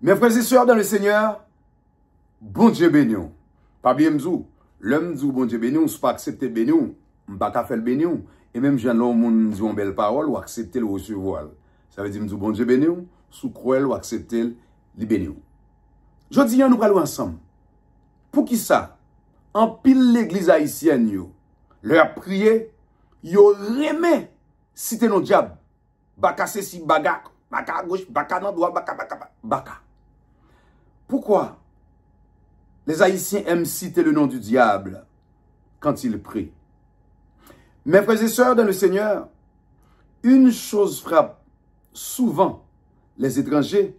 Mes frères et sœurs dans le Seigneur, bon Dieu béni. Pas bien m'zou, l'homme dit bon Dieu béni, on pas accepter béni, on pas faire le béni, et même j'ai l'homme dit une belle parole ou accepter le recevoir. Ça veut dire m'dou bon Dieu béni, sous croire ou accepter le béni. Je dis nous allons ensemble. Pour qui ça? En pile l'église haïtienne yo, leur prier, yo remet citer nos diable. Baka ceci, baka à gauche, baka dans droit, baka. Pourquoi les Haïtiens aiment citer le nom du diable quand ils prient? Mes frères et sœurs dans le Seigneur, une chose frappe souvent les étrangers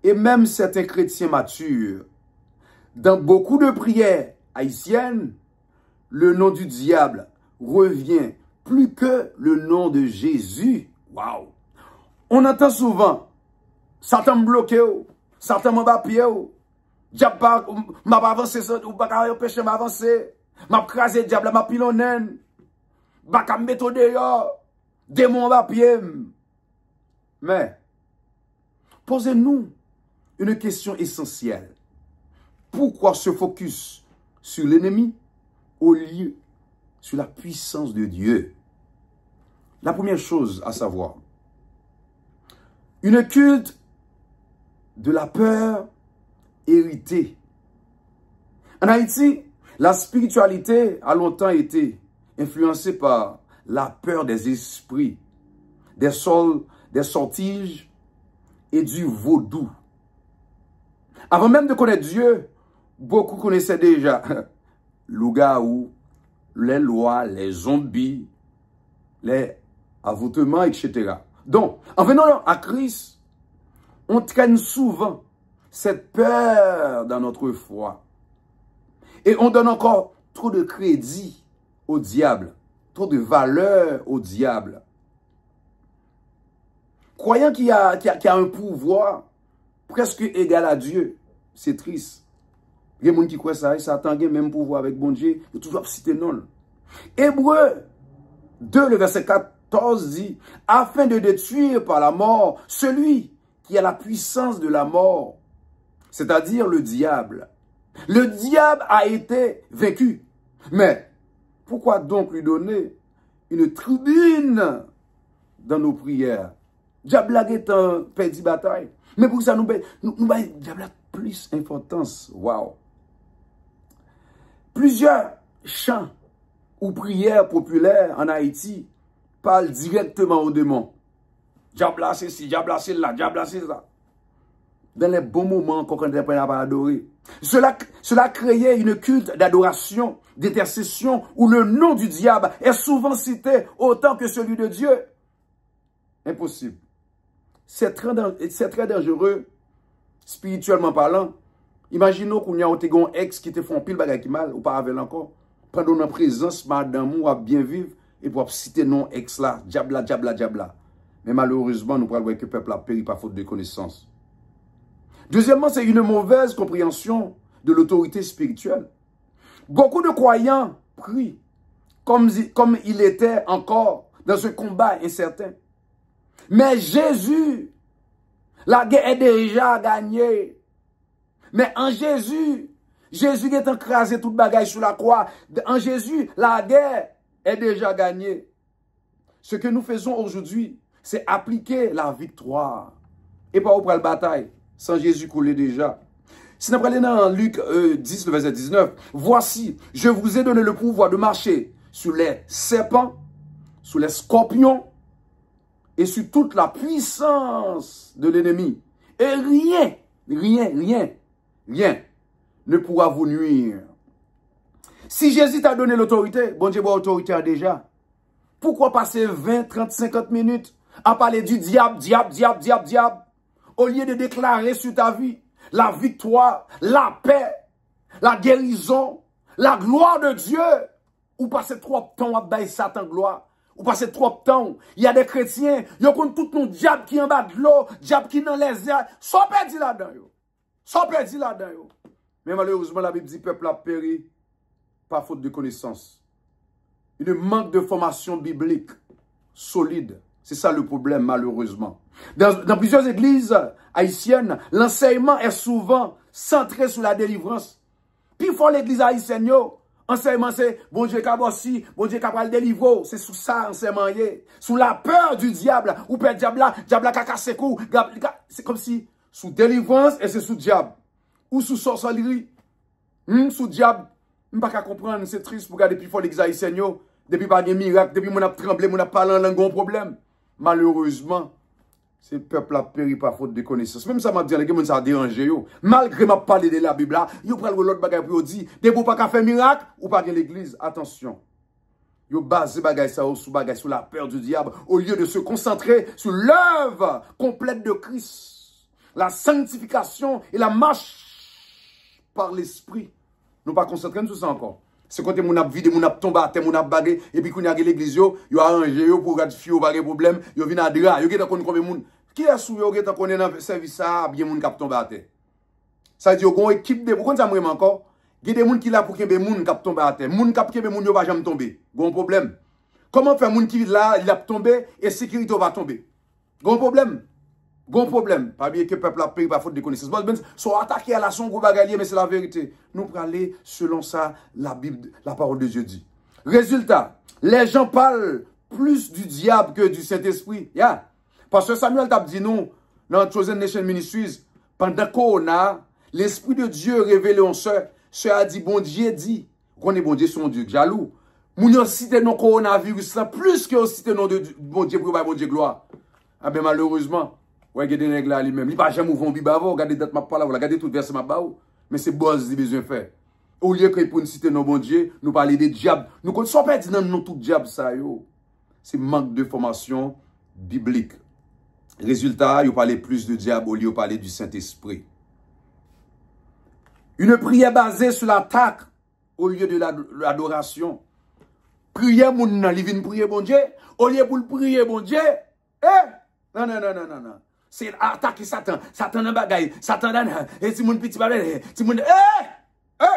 et même certains chrétiens matures. Dans beaucoup de prières haïtiennes, le nom du diable revient plus que le nom de Jésus. Waouh! On entend souvent Satan me bloqué, Satan m'a battu, diable m'a avancé, ou pas empêcher m'avancer, m'a crasé diable, m'a pilonné, m'a mettre dehors, démon m'a pied. Mais posez-nous une question essentielle. Pourquoi se focus sur l'ennemi au lieu sur la puissance de Dieu? La première chose à savoir, une culte de la peur héritée. En Haïti, la spiritualité a longtemps été influencée par la peur des esprits, des sortilèges et du vaudou. Avant même de connaître Dieu, beaucoup connaissaient déjà loup-garou, les lois, les zombies, les avoutements, etc. Donc, en venant à Christ, on traîne souvent cette peur dans notre foi. Et on donne encore trop de crédit au diable, trop de valeur au diable. Croyant qu'il y a un pouvoir presque égal à Dieu, c'est triste. Il y a des gens qui croient ça, Satan a le même pouvoir avec bon Dieu, il faut toujours citer non. Hébreu 2, le verset 14 dit, afin de détruire par la mort celui qui a la puissance de la mort, c'est-à-dire le diable. Le diable a été vaincu. Mais pourquoi donc lui donner une tribune dans nos prières? Diable est un perdu bataille. Mais pour ça, nous diable a plus importance. Waouh! Plusieurs chants ou prières populaires en Haïti parlent directement aux démons. Diable c'est ci, diable c'est là, diable c'est ça. Dans les bons moments qu'on ne peut pas adorer. Cela créait une culte d'adoration, d'intercession, où le nom du diable est souvent cité autant que celui de Dieu. Impossible. C'est très dangereux, spirituellement parlant. Imaginons qu'on y a un ex qui te font pile bagay qui mal, ou pas avec encore. Pendant la présence, madame, ou à bien vivre, et pour citer non ex là, diable, diable, diable. Mais malheureusement, nous pouvons voir que le peuple a péri par faute de connaissance. Deuxièmement, c'est une mauvaise compréhension de l'autorité spirituelle. Beaucoup de croyants prient comme il était encore dans un combat incertain. Mais Jésus, la guerre est déjà gagnée. Mais en Jésus, Jésus est écrasé toute bagaille sur la croix. En Jésus, la guerre est déjà gagnée. Ce que nous faisons aujourd'hui, c'est appliquer la victoire. Et pas au la bataille. Sans Jésus couler déjà. Si nous prenons dans Luc 10, le verset 19, voici, je vous ai donné le pouvoir de marcher sur les serpents, sur les scorpions et sur toute la puissance de l'ennemi. Et rien ne pourra vous nuire. Si Jésus t'a donné l'autorité, bon Dieu, bon autorité déjà. Pourquoi passer 20, 30, 50 minutes à parler du diable, diable, au lieu de déclarer sur ta vie la victoire, la paix, la guérison, la gloire de Dieu? Ou passer trop de temps à bailler Satan gloire? Ou passer trop de temps? Il y a des chrétiens, ils ont tout le diable qui est en bas de l'eau, diable qui est dans les airs, sans perdu là-dedans. Sans perdu là-dedans. Mais malheureusement, la Bible dit que le peuple a péri par faute de connaissance. Il manque de formation biblique solide C'est ça le problème, malheureusement. Dans plusieurs églises haïtiennes, l'enseignement est souvent centré sur la délivrance. Puis il faut l'église haïtienne, enseignement c'est bon Dieu qui aussi, bon Dieu qui va le délivrer. C'est sous ça enseignement. Sous la peur du diable, ou peur diable qui a cassé cou. C'est comme si sous délivrance et c'est sous diable. Ou sous sorcellerie. Sous diable. Je ne peux pas comprendre, c'est triste pour regarder, depuis faut l'église haïtienne, depuis pas de miracle, depuis mon a tremblé, mon a parlé en langue, un problème. Malheureusement, ce peuple a péri par faute de connaissance. Même ça m'a dit, les gens ça a dérangé. Malgré m'a parlé de la Bible, ils prennent l'autre bagage pour dire, de vous pas faire miracle ou pas de l'église. Attention. Ils basent bagage ça sur la peur du diable au lieu de se concentrer sur l'œuvre complète de Christ. La sanctification et la marche par l'esprit. Nous pas concentrer sur ça encore. C'est quand on a vidé, on a tombé à terre, on a bagué, et puis qu'on a l'église, yo a arrangé pour ratifier, pas de problème, yo vient à dire, yo a combien de monde. Qui est sous yo, qui est dans le service, ça, bien moun kap tombe à terre. Ça veut dire, yon équipe de, pourquoi ça m'aime encore? Il y a des gens qui là pour qu'il y ait des gens qui tombent à terre. Moun kap kebe moun yo va jamais tomber. Gon problème. Comment faire moun qui là, il a tombé, et sécurité va tomber? Gon problème. Gon problème. Pas bien que le peuple a payé par faute de connaissance. Bon, soit attaqué à la son gros bagalier, mais c'est la vérité. Nous pour aller selon ça, la Bible, la parole de Dieu dit. Résultat, les gens parlent plus du diable que du Saint-Esprit. Yeah. Parce que Samuel t'a dit nous, dans Chosen Nation Ministries, pendant qu'on a l'Esprit de Dieu révélé en sœur, sœur a dit, bon Dieu dit, qu'on est bon Dieu, son Dieu jaloux. Moun yo cité non coronavirus là, plus que cité non de bon Dieu, pour bon Dieu gloire. Ah ben malheureusement, ouais, regardez les là lui-même. Il pas jamais ouvert un bible avant, regardez date m'a pas là, regardez tout verset m'a ba. Mais c'est boss qui besoin faire. Au lieu que pour nous citer nos bon Dieu, nous parler des diables. Nous ne sommes pas dit dans nous tout diable ça yo. C'est manque de formation biblique. Résultat, il parler plus de diable au lieu de parler du Saint-Esprit. Une prière basée sur l'attaque au lieu de l'adoration. Prière moun nan, li vin prier bon Dieu, au lieu pour le prier bon Dieu. Non. C'est attaquer Satan. Satan nan bagay. Satan nan, et si moun petit bagay, si moun,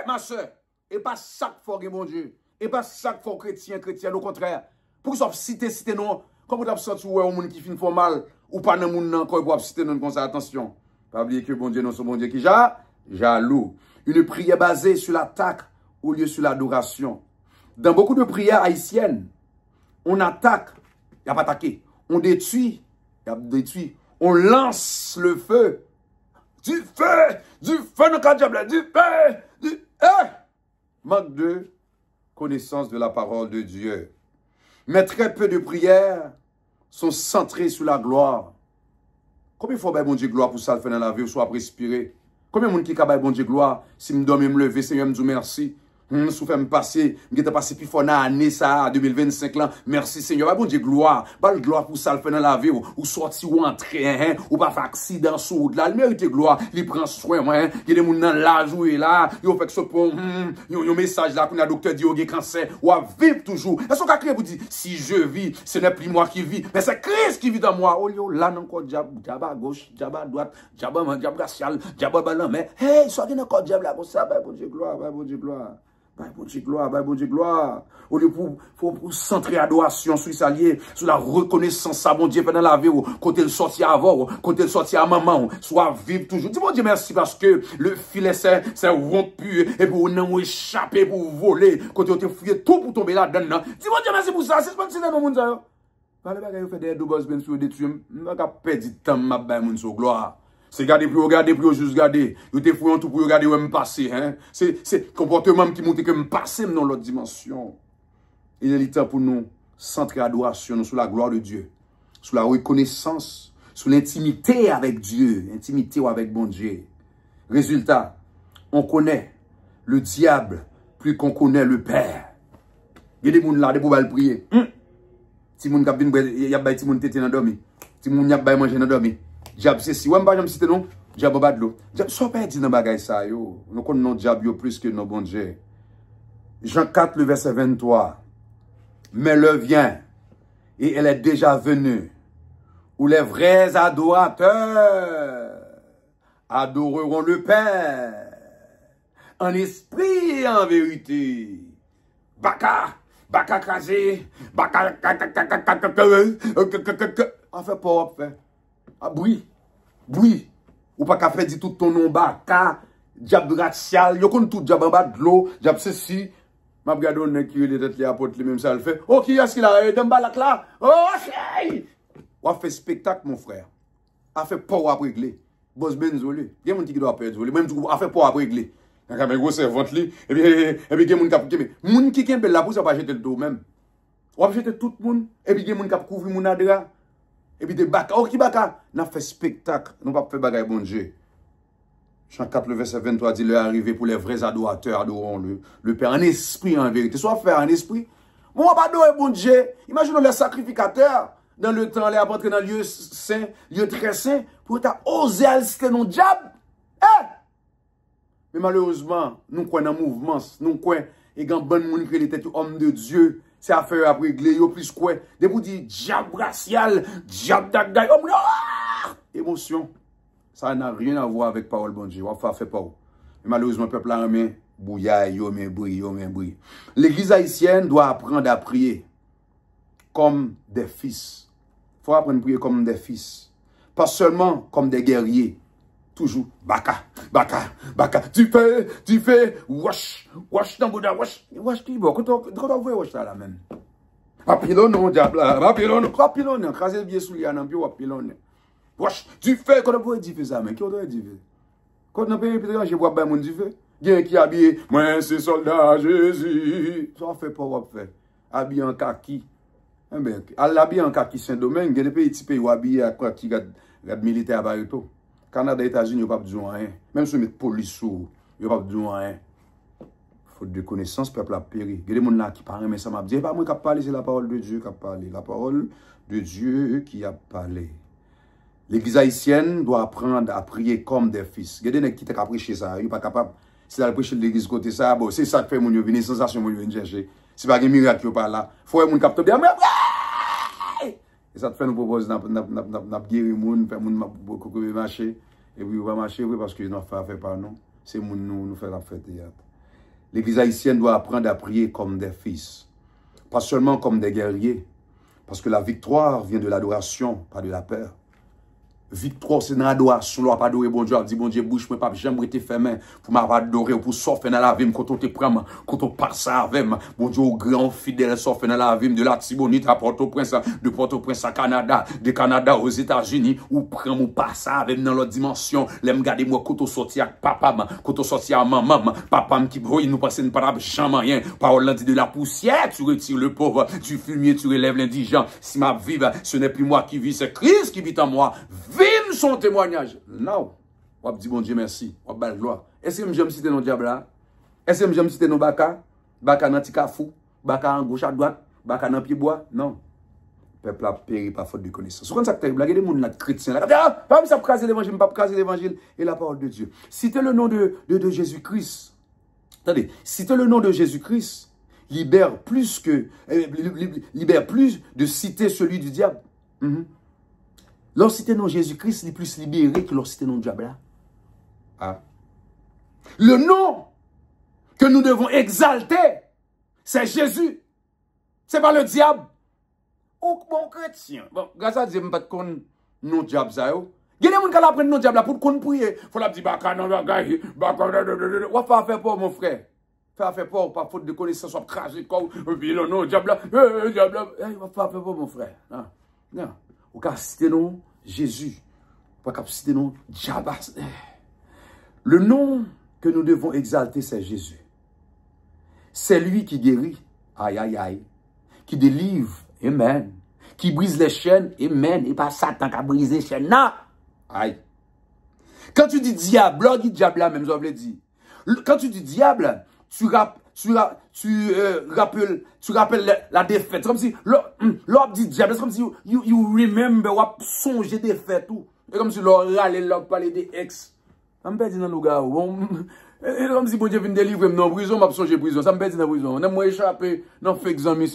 ma soeur. Et pas chaque fois que bon Dieu. Et pas chaque fois chrétien, au contraire. Pour ça, citer non. Comme vous avez sorti ou un monde qui finit mal, ou pas nan moun nan, quand vous avez cité non comme ça, attention. Pas oublier que bon Dieu non, c'est bon Dieu qui jaloux. Une prière basée sur l'attaque au lieu sur l'adoration. Dans beaucoup de prières haïtiennes, on attaque, il n'y a pas attaqué. On détruit, il y a détruit. On lance le feu. Du feu dans le diable, du feu, manque de connaissance de la parole de Dieu. Mais très peu de prières sont centrées sur la gloire. Combien de fois, bon Dieu, gloire pour ça, le faire dans la vie, ou soit respirer? Combien de monde qui a bon Dieu, gloire, si je me dois me lever, Seigneur, me dit merci. Si je me passer, je vais passer plus fort dans l'année, ça, 2025, là. Merci, Seigneur. Bon Dieu, gloire. Bal gloire pour ça, le faire dans la vie, ou sortir ou entrer, ou pas faire accident sur route, là. Il mérite gloire. Il prend soin, hein. Il y a des gens dans l'âge où il est là. Il fait que ce pont, il y a un message là, qu'on a docteur dit, il y a cancer, ou à vivre toujours. Est-ce qu'on a créé pour dire, si je vis, ce n'est plus moi qui vis, mais c'est Christ qui vit dans moi. Oh, yo, là, encore, diable à gauche, diable à droite, diable racial, diable ballon, mais, hey, soit qu'il y a encore diable là, pour ça, bon Dieu, gloire, bon Dieu, gloire. Bon Dieu, gloire, bon Dieu, gloire. Au lieu pour centrer adoration sur s'allier, sur la reconnaissance à bon Dieu pendant la vie, côté le sortir avant, côté le sortir à maman, soit vivre toujours. Dis bon Dieu merci parce que le filet c'est rompu, et pour nous échapper, pour voler, côté on te fouillé tout pour tomber là-dedans. Dis bon Dieu merci pour ça, c'est pas si dans le monde ça. Parlez pas que fait des doubles ben sur des tues, on va perdre du temps m'a ba moun sur gloire. C'est garder pour juste garder. Vous te fouillez tout pour regarder où me passer. Hein? C'est comportement qui montre que me passer dans l'autre dimension. Il est temps pour nous centrer l'adoration sur la gloire de Dieu, sur la reconnaissance, sur l'intimité avec Dieu, intimité avec bon Dieu. Résultat, on connaît le diable plus qu'on connaît le Père. Il y a des gens là, des pour prier. Si moun kap vin, il y a des gens qui sont dormi. Si moun y a manger dans dormi. Diable c'est si, ouais, m'pas jamais citer non, diable bad l'eau. Soit pas dit dans bagay ça yo. Nous connaissons diable plus que nos bon Dieu. Jean 4, le verset 23. Mais l'heure vient, et elle est déjà venue, où les vrais adorateurs adoreront le Père, en esprit et en vérité. Baka, baka krasé, baka on fait pas on fait. Ah bruit. Ou pas qu'à faire dit tout ton nom baka, diable racial, yo kon tout diable en bas de l'eau, diable ceci. M'a regardé on qui les têtes les apôtres même ça le fait. Oh qui est-ce qu'il a dans balak là? OK. On fait spectacle mon frère. A fait pas à régler. Boss Benzolé. Il y a des gens qui doivent perdre. Même tout a fait pas à régler. Il y a des gros servantes li et puis il y a des gens qui moun qui kembe là pour ça pas jeter le dos même. On va jeter tout le monde et puis il y a des gens qui couvrir mon adra. Et puis des baka, oh qui baka, n'a fait spectacle, nous pas fait bagaille bon Dieu. Jean 4, le verset 23 dit, l'heure arrivée pour les vrais adorateurs, adorons le Père en esprit, en vérité. Soit faire en esprit. Moi, pas adorer bon Dieu. Imaginons les sacrificateurs, dans le temps, les apôtres dans le lieu saint, lieu très saint, pour t'as osé assister nos diables. Mais malheureusement, nous croyons dans le mouvement, nous croyons, et quand bon monde qui était homme de Dieu, c'est affaire à régler, yo plus quoi. Des pour dire diable racial, diable d'agdaï, émotion. Ça n'a rien à voir avec parole bon Dieu. On va faire pas. Mais malheureusement, le peuple a un main bouillard, yo main brille. L'église haïtienne doit apprendre à prier comme des fils. Il faut apprendre à prier comme des fils. Pas seulement comme des guerriers. Toujours, baka, tu fais, wash, dans Bouddha, wash qui bon, quand on voit wash là même. Papillon, non, diable, papillon, crasé bien sous les anampi, papillon. Wash, tu fais, quand on voit dire ça, mais qui on doit dire? Quand on peut je vois bien mon Dieu, il y a qui habillé, moi, c'est soldat Jésus. Ça fait pas, on fait. Habillé en kaki. Eh bien, habillé en kaki Saint-Domingue, il y a des pays où habillé à quoi qui a militaire à Barito. Canada et États-Unis, ils n'ont pas besoin de rien. Même si on met police, ils n'ont pas besoin de rien. Faute de connaissance, le peuple a péri. Il y a des gens qui parlent, mais ça m'a dit, pas moi qui a parlé, c'est la parole de Dieu qui a parlé. La parole de Dieu qui a parlé. L'église haïtienne doit apprendre à prier comme des fils. Il y a des gens qui ont prêché ça, ils ne sont pas capables. Si elle prêche l'église côté ça, bon, c'est ça qui fait mon yo venir, sensation mon yo venir chercher. C'est pas un miracle qui pas là. Faut que mon capte bien. Et ça te fait nous proposer n'a guérir moun, faire moun beaucoup marcher. Et puis on va marcher oui parce que nous fait pas non. C'est moun nous faire la fête théâtre. L'église haïtienne doit apprendre à prier comme des fils, pas seulement comme des guerriers, parce que la victoire vient de l'adoration, pas de la peur. Victoire, c'est dans l'adoration, on pas adorer bon Dieu, dit bon Dieu, bouche, moi, pas j'aimerais te faire main, pour m'adorer, pour sortir dans la vie, quand on te prend, quand on passe avec, bon Dieu, au grand fidèle, sortir dans la vie, de la Tibonite à Port-au-Prince, de Port-au-Prince à Canada, de Canada aux États-Unis, ou prend mon passe avec dans l'autre dimension, l'aime garder moi, quand on sortit avec papa, quand on sortit avec maman, papa qui brûle, nous passons pas jamais rien, parole dit de la poussière, tu retires le pauvre, du fumier, tu relèves l'indigent, si ma vie, ce n'est plus moi qui vis, c'est Christ qui vit en moi. Vive son témoignage. Non. On va dire bon Dieu merci. On va dire gloire. Est-ce que j'aime citer nos diables là? Est-ce que j'aime citer nos baka? Baka dans Tikafou? Baka en gauche à droite? Baka dans pied bois? Non. Le peuple a péri par faute de connaissance. C'est comme ça que tu as il y a des gens chrétiens là. Pas ça pour caser l'évangile, pas pour caser l'évangile et la parole de Dieu. Citez le nom de Jésus-Christ. Attendez, citez le nom de Jésus-Christ libère plus de citer celui du diable. Lorsque citer non Jésus-Christ, il est plus libéré que lorsque citer non diable. Ah. Le nom que nous devons exalter, c'est Jésus. Ce n'est pas le diable. Ou bon chrétien. Bon, grâce à Dieu, je ne sais pas de non diable. Il y a des gens qui apprennent non diable pour qu'on prie. Il faut la dire, baka non bagaille, baka non. On va faire peur, mon frère. Faire peur, pas faute de connaissance, on va craser comme, puis non diable, diable. On va faire peur, mon frère. Non. Non. Ou qu'à citer non Jésus, pas qu'à citer non diable. Le nom que nous devons exalter, c'est Jésus. C'est lui qui guérit, aïe aïe aïe, qui délivre, amen, qui brise les chaînes, amen, et pas Satan qui a brisé les chaînes, non, aïe. Quand tu dis diable, on dit diable là même, je veux dire. Quand tu dis diable, tu rappelles la défaite. C'est comme si, l'homme dit diable, c'est comme si you remember, ou songer défaite, tout. C'est comme si l'homme râle, l'homme parle des ex. Ça me perd dans le gars. C'est comme si bon Dieu vient délivrer dans la prison, je songer prison. Ça me perd dans la prison. On a échappé dans le fake zami.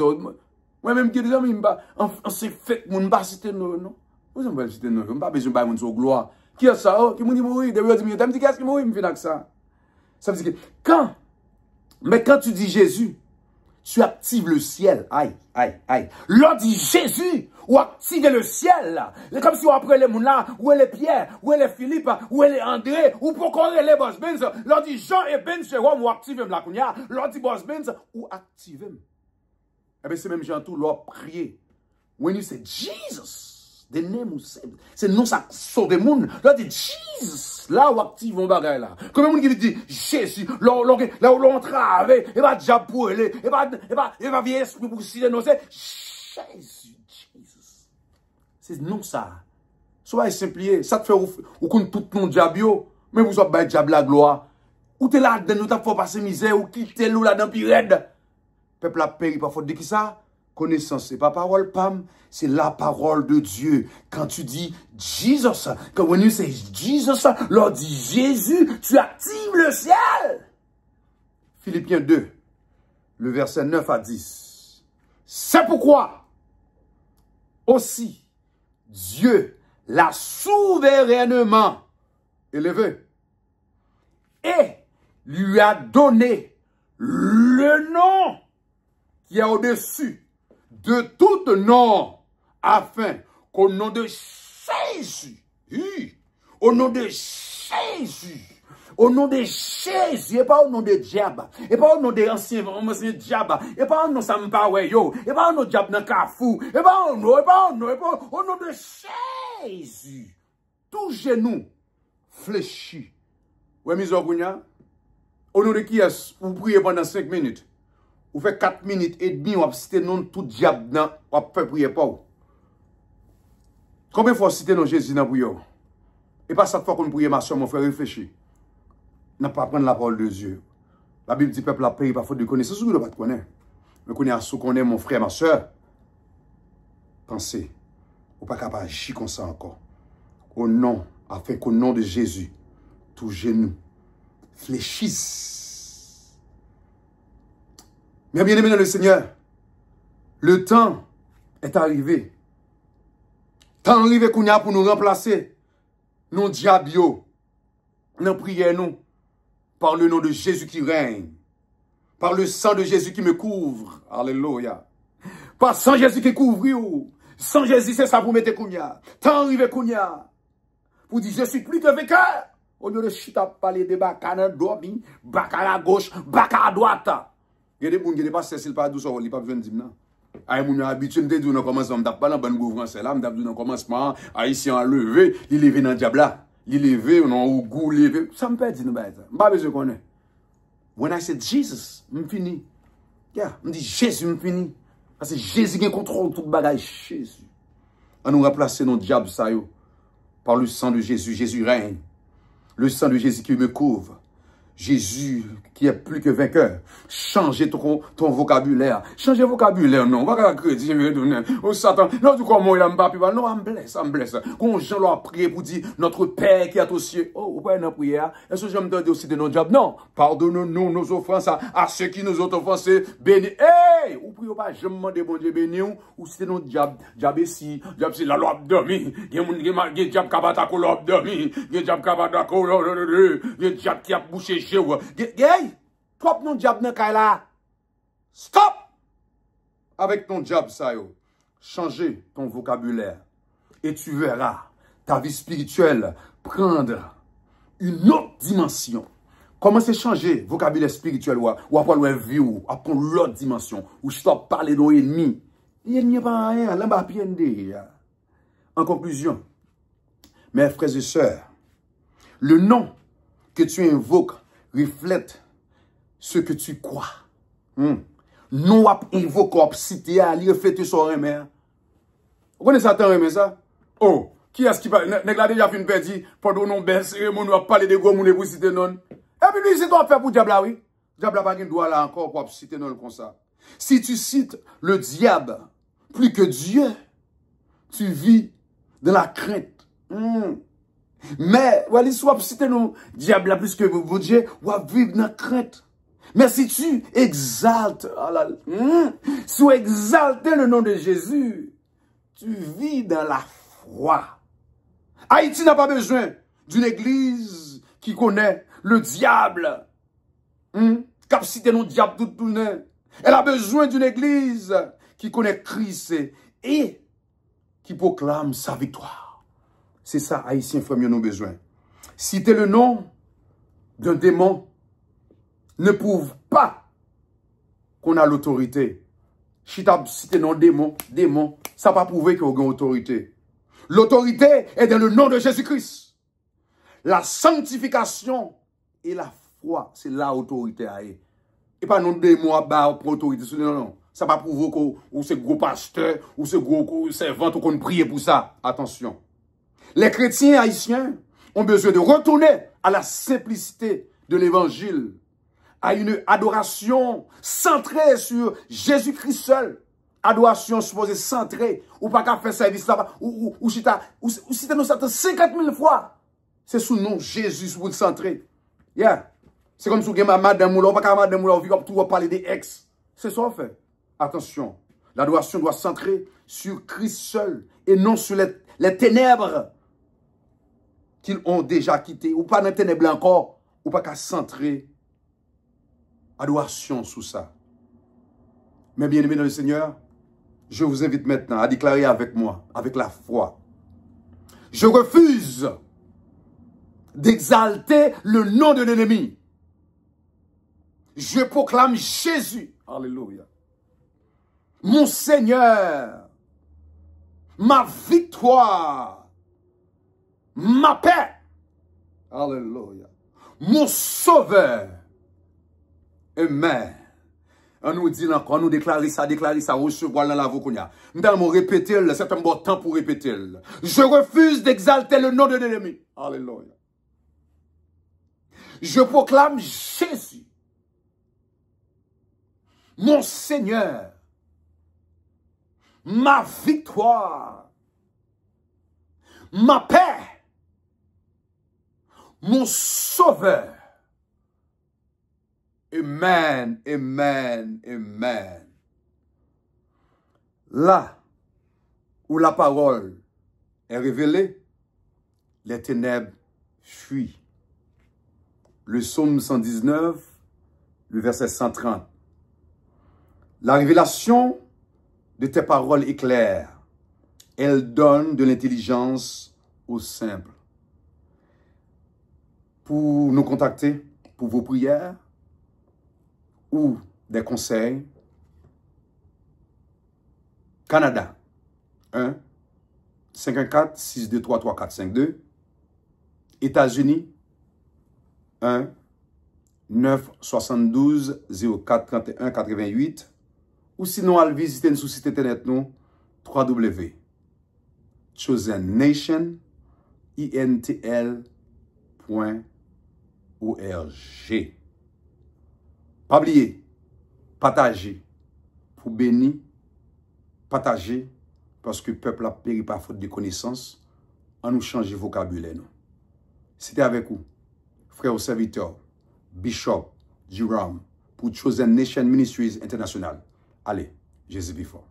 Moi-même, qui des amis, on s'est fait, on ne pas citer non. Vous n'avez pas citer non. On n'a pas besoin de mon sur gloire. Qui est ça? Qui m'a dit mourir? Depuis je dis, qu'est-ce qui mourir? Je me fais ça. Ça veut dire que quand tu dis Jésus, tu actives le ciel. Aïe, aïe, aïe. L'on dit Jésus, ou activer le ciel, là. C'est comme si on après les mouns là, où est les Pierre, où est les Philippe, où est les André, ou pourquoi les Boss Benz. L'on dit Jean et Ben Jérôme, ou activer la kounia. L'on dit Boss Benz, ou activer. Eh bien, c'est même Jean tout, l'on prier. When you say Jesus, the name of saved, c'est non ça sauve le monde. L'on dit Jesus, là où active mon bagage là. Comme le monde qui dit Jésus, là où l'on travaille, et va déjà brûler, et va vieillir esprit pour citer non, c'est Jésus, Jesus. C'est non ça. Soyez simplifié, ça te fait ou compte tout non diabio, mais vous êtes diable la gloire. Ou t'es là dedans, nous t'as fait passer misère, ou quitter l'eau là dans pirate. Peuple a péri par faute de qui ça? Connaissance, c'est pas parole pam, c'est la parole de Dieu. Quand tu dis Jesus, quand when you say Jesus, l'on dit Jésus, tu actives le ciel. Philippiens 2, le verset 9 à 10. C'est pourquoi aussi Dieu l'a souverainement élevé et lui a donné le nom qui est au-dessus de tout nom, afin qu'au nom de Jésus, au nom de Jésus, au nom de Jésus, et pas au nom de diable, et pas au nom de ancien diable, et pas au nom de Sampaweyo, et pas au nom de diable dans Kafou, et pas au nom, au nom de Jésus, tout genou fléchi. Ouais, Mizogounia, au nom de qui est-ce? Vous priez pendant 5 minutes. Vous faites 4 minutes et demie, vous citez non tout diable dans, vous fait prier pas. Combien de fois citer non Jésus dans prière? Et pas chaque fois qu'on prie, ma soeur, mon frère, réfléchir. N'a pas prendre la parole de Dieu. La Bible dit peuple a payé par faute de connaissance. Vous ne pas connaître. Mais connaît à ce qu'on est mon frère, ma soeur. Pensez, vous pas capable d'agir comme ça encore. Au nom, afin qu'au nom de Jésus, tout genou fléchisse. Mais bien aimé dans le Seigneur, le temps est arrivé. Temps arrivé qu'on a pour nous remplacer. Nos diabios, nos prières, nous, par le nom de Jésus qui règne. Par le sang de Jésus qui me couvre. Alléluia. Par sang Jésus qui couvre. Sans Jésus, c'est ça pour mettre Kounia. Temps arrivé Kounia. Pour dire, je suis plus que vainqueur. Au lieu de chita parler de baka à droite, baka à gauche, baka à droite. Il y a des gens qui ne pas cessent pas doucement, ils ne pas besoin de dire non. Aïe, mon habitué, me dit, dans commencement, on pas dans bonne gouvernance là, me dit dans commencement, haïtien a levé, il levé dans le diable là. Il levé, on a au goût levé. Ça me perd, nous, pas besoin de connaître. When I said Jesus, me fini. Yeah, me dit Jésus, me fini. Parce que Jésus qui contrôle tout le bagage, Jésus. On nous remplacer nos diables, ça yo. Par le sang de Jésus, Jésus règne. Le sang de Jésus qui me couvre. Jésus qui est plus que vainqueur. Changez ton vocabulaire. Changez vocabulaire, non. On va crédit, oh Satan. Non, du coup, moi, il a m'bappi. Non, on me blesse. Quand Jean l'a prié pour dire, notre Père qui est aux cieux. Oh, vous pas une prière. Est-ce que je me donne aussi de nos diables? Non. Pardonnons-nous nos offenses à ceux qui nous ont offensés. Béni. Hey! Ou priez pas, je me demande bon Dieu béni ou c'est nos diables. Diable si, la loi dormi. Il y a des diables qui a battu l'op dormi. Il y a des diables qui a battu l'op. Il y a des diables qui a bouché. Hey, trop non diable nan kay la. Stop! Avec ton diable ça yo. Changer ton vocabulaire. Et tu verras ta vie spirituelle prendre une autre dimension. Comment c'est changer vocabulaire spirituel ou après le vie ou après l'autre dimension ou stop parler de l'ennemi. L'ennemi n'est pas rien, l'en bas piende. En conclusion, mes frères et sœurs, le nom que tu invoques reflète ce que tu crois. Non, invoque, cité, il reflète son remède. Vous connaissez ça, remède ça? Oh, qui est-ce qui va, nèg la déjà fin perdu, pendant non ben cérémonie, on va parler de gros moun pour citer non. Et puis lui, c'est quoi faire pour diable oui? Diable n'a pas de droit là encore pour citer non comme ça. Si tu cites le diable plus que Dieu, tu vis dans la crainte. Mais, voilà, soit citer non diable plus que vous Dieu, ou vivre dans la crainte. Mais si tu exaltes, si tu exaltes le nom de Jésus, tu vis dans la foi. Haïti n'a pas besoin d'une église qui connaît le diable. Cap cité non diable tout tourné. Elle a besoin d'une église qui connaît Christ et qui proclame sa victoire. C'est ça, Haïtiens, frères, nous avons besoin. Citer le nom d'un démon ne prouve pas qu'on a l'autorité. Si tu as cité le nom démon, ça n'a pas prouvé qu'on a l'autorité. L'autorité est dans le nom de Jésus-Christ. La sanctification et la foi, c'est là l'autorité. Et pas non démon à bas pour l'autorité. Non, non. Ça va prouver que c'est gros pasteur, ou c'est gros servant, ou qu'on prie pour ça. Attention. Les chrétiens haïtiens ont besoin de retourner à la simplicité de l'évangile, à une adoration centrée sur Jésus-Christ seul. Adoration supposée centrée, ou pas qu'à faire service là-bas, ou si t'as nous 50 000 fois, c'est sous le nom Jésus pour le centrer. Yeah. C'est comme si vous avez madame ou pas qu'à madame ou tout va parler des ex. C'est ça en fait. Attention. L'adoration doit centrer sur Christ seul et non sur les ténèbres qu'ils ont déjà quittées, ou pas dans les ténèbres encore, ou pas qu'à centrer adoration sous ça. Mais bien aimés dans le Seigneur, je vous invite maintenant à déclarer avec moi, avec la foi. Je refuse d'exalter le nom de l'ennemi. Je proclame Jésus, alléluia, mon Seigneur, ma victoire, ma paix, alléluia, mon sauveur. Amen. On nous dit encore, on nous déclare ça, recevoir dans la voconia. Nous allons répéter, c'est un bon temps pour répéter. Je refuse d'exalter le nom de l'ennemi. Alléluia. Je proclame Jésus, mon Seigneur, ma victoire, ma paix, mon sauveur. Amen, amen, amen. Là où la parole est révélée, les ténèbres fuient. Le psaume 119, le verset 130. La révélation de tes paroles est claire. Elle donne de l'intelligence aux simples. Pour nous contacter, pour vos prières, ou des conseils, Canada, 1 54 623 3452, États-Unis, 1 972 04 31 88, ou sinon, allez visiter notre site internet nous, www.chosennation.org. Pas oublier, partager pour bénir, partager parce que le peuple a péri par faute de connaissance, en nous changer vocabulaire. C'était avec vous, frère au serviteur, Bishop Jerome, pour Chosen Nation Ministries International. Allez, Jésus vivant.